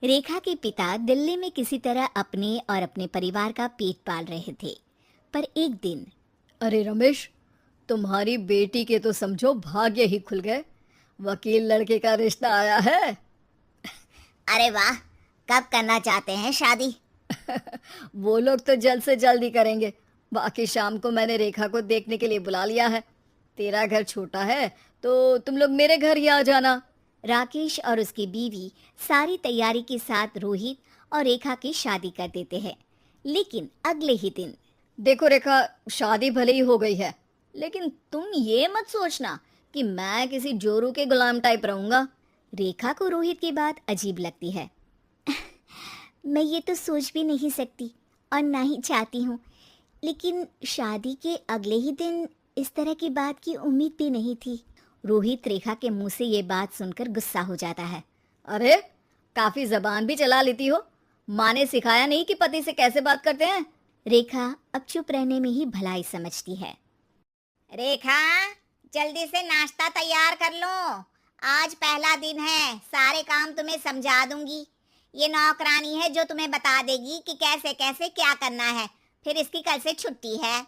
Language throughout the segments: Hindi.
रेखा के पिता दिल्ली में किसी तरह अपने और अपने परिवार का पेट पाल रहे थे। पर एक दिन अरे रमेश, तुम्हारी बेटी के तो समझो भाग्य ही खुल गए। वकील लड़के का रिश्ता आया है। अरे वाह, कब करना चाहते हैं शादी? वो लोग तो जल्द से जल्द ही करेंगे। बाकी शाम को मैंने रेखा को देखने के लिए बुला लिया है। तेरा घर छोटा है तो तुम लोग मेरे घर ही आ जाना। राकेश और उसकी बीवी सारी तैयारी के साथ रोहित और रेखा की शादी कर देते हैं। लेकिन अगले ही दिन देखो रेखा, शादी भले ही हो गई है, लेकिन तुम ये मत सोचना कि मैं किसी जोरू के गुलाम टाइप रहूंगा। रेखा को रोहित की बात अजीब लगती है। मैं ये तो सोच भी नहीं सकती और ना ही चाहती हूँ, लेकिन शादी के अगले ही दिन इस तरह की बात की उम्मीद भी नहीं थी। रोहित रेखा के मुंह से ये बात सुनकर गुस्सा हो जाता है। अरे, काफी जबान भी चला लेती हो। माँ ने सिखाया नहीं कि पति से कैसे बात करते हैं? रेखा अब चुप रहने में ही भलाई समझती है। रेखा, जल्दी से नाश्ता तैयार कर लो। आज पहला दिन है, सारे काम तुम्हें समझा दूंगी। ये नौकरानी है जो तुम्हें बता देगी कि कैसे कैसे क्या करना है। फिर इसकी कल से छुट्टी है।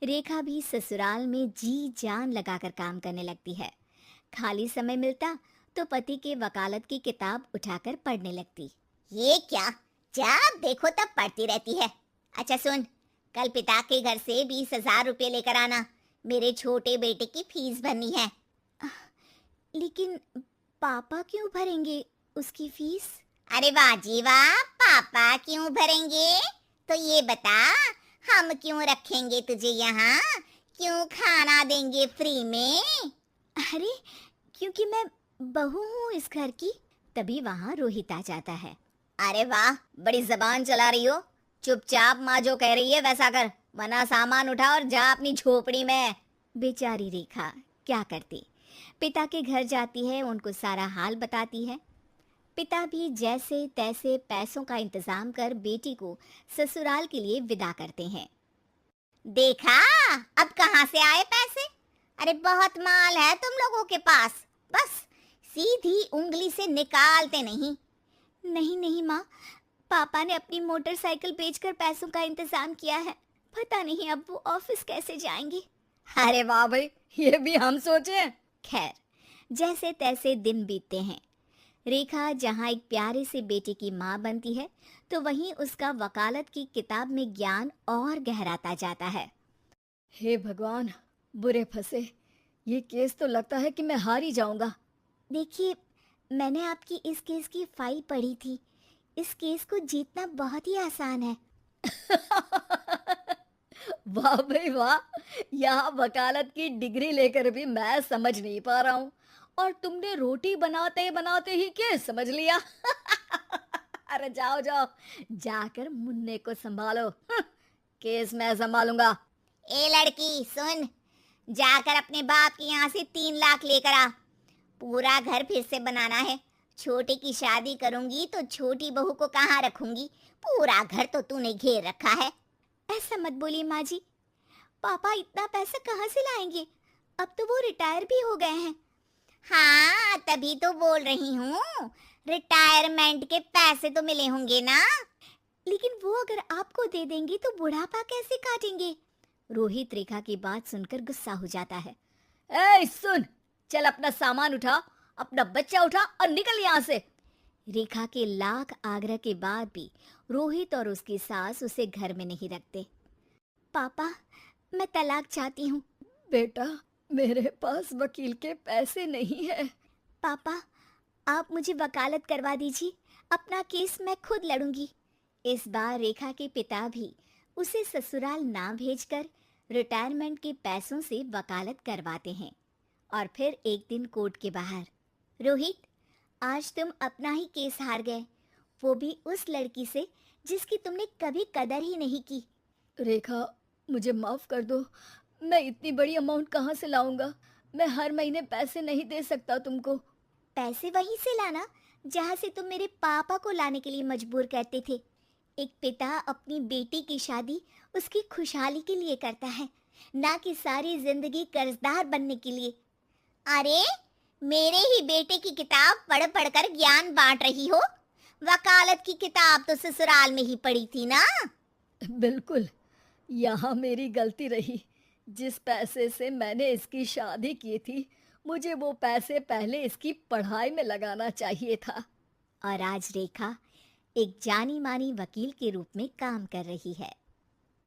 रेखा भी ससुराल में जी जान लगाकर काम करने लगती है। खाली समय मिलता तो पति के वकालत की किताब उठाकर पढ़ने लगती। ये क्या, जब देखो तब पढ़ती रहती है। अच्छा सुन, कल पिता के घर से 20,000 रुपये लेकर आना। मेरे छोटे बेटे की फीस भरनी है। लेकिन पापा क्यों भरेंगे उसकी फीस? अरे वाह जी वाह, पापा क्यों भरेंगे? तो ये बता, हम क्यों रखेंगे तुझे यहाँ? क्यों खाना देंगे फ्री में? अरे, क्योंकि मैं बहू हूँ इस घर की। तभी वहाँ रोहित आ जाता है। अरे वाह, बड़ी जबान चला रही हो। चुपचाप माँ जो कह रही है वैसा कर, वरना सामान उठा और जा अपनी झोपड़ी में। बेचारी रेखा क्या करती, पिता के घर जाती है, उनको सारा हाल बताती है। पिता भी जैसे तैसे पैसों का इंतजाम कर बेटी को ससुराल के लिए विदा करते हैं। देखा, अब कहाँ से आए पैसे? अरे बहुत माल है तुम लोगों के पास, बस सीधी उंगली से निकालते नहीं। नहीं नहीं माँ, पापा ने अपनी मोटरसाइकिल बेचकर पैसों का इंतजाम किया है। पता नहीं अब वो ऑफिस कैसे जाएंगे। अरे वाह भाई, ये भी हम सोचे। खैर, जैसे तैसे दिन बीतते हैं। रेखा जहाँ एक प्यारे से बेटे की माँ बनती है, तो वहीं उसका वकालत की किताब में ज्ञान और गहराता जाता है। हे भगवान, बुरे फंसे। ये केस तो लगता है कि मैं हार ही जाऊंगा। देखिए, मैंने आपकी इस केस की फाइल पढ़ी थी। इस केस को जीतना बहुत ही आसान है। वाह भाई वाह, यहाँ वकालत की डिग्री लेकर भी मैं समझ नहीं पा रहा हूँ, और तुमने रोटी बनाते बनाते ही केस समझ लिया। अरे जाओ जाओ, जाकर मुन्ने को संभालो। केस मैं संभालूंगा। ए लड़की सुन, जाकर अपने बाप के यहाँ से 3 लाख लेकर आ। पूरा घर फिर से बनाना है। छोटे की शादी करूंगी तो छोटी बहू को कहाँ रखूंगी? पूरा घर तो तूने घेर रखा है। ऐसा मत बोलिए माँ जी, पापा इतना पैसा कहाँ से लाएंगे? अब तो वो रिटायर भी हो गए हैं। हाँ, तभी तो बोल रही हूँ, रिटायरमेंट के पैसे तो मिले होंगे ना। लेकिन वो अगर आपको दे देंगे तो बुढ़ापा कैसे काटेंगे? रोहित रेखा की बात सुनकर गुस्सा हो जाता है। ए सुन, चल अपना सामान उठा, अपना बच्चा उठा और निकल यहाँ से। रेखा के लाख आग्रह के बाद भी रोहित और उसकी सास उसे घर में नहीं रखते। पापा, मैं तलाक चाहती हूँ। बेटा, मेरे पास वकील के पैसे नहीं है। पापा, आप मुझे वकालत करवा दीजिए, अपना केस मैं खुद लड़ूंगी। इस बार रेखा के पिता भी उसे ससुराल ना भेजकर रिटायरमेंट के पैसों से वकालत करवाते हैं। और फिर एक दिन कोर्ट के बाहर, रोहित, आज तुम अपना ही केस हार गए, वो भी उस लड़की से जिसकी तुमने कभी कदर ही नहीं की। रेखा, मुझे माफ कर दो। मैं इतनी बड़ी अमाउंट कहाँ से लाऊंगा? मैं हर महीने पैसे नहीं दे सकता तुमको। पैसे वहीं से लाना जहाँ से तुम मेरे पापा को लाने के लिए मजबूर करते थे। एक पिता अपनी बेटी की शादी उसकी खुशहाली के लिए करता है, ना कि सारी जिंदगी कर्जदार बनने के लिए। अरे, मेरे ही बेटे की किताब पढ़ पढ़ कर ज्ञान बांट रही हो? वकालत की किताब तो ससुराल में ही पड़ी थी ना। बिल्कुल, यहाँ मेरी गलती रही। जिस पैसे से मैंने इसकी शादी की थी, मुझे वो पैसे पहले इसकी पढ़ाई में लगाना चाहिए था। और आज रेखा एक जानी मानी वकील के रूप में काम कर रही है।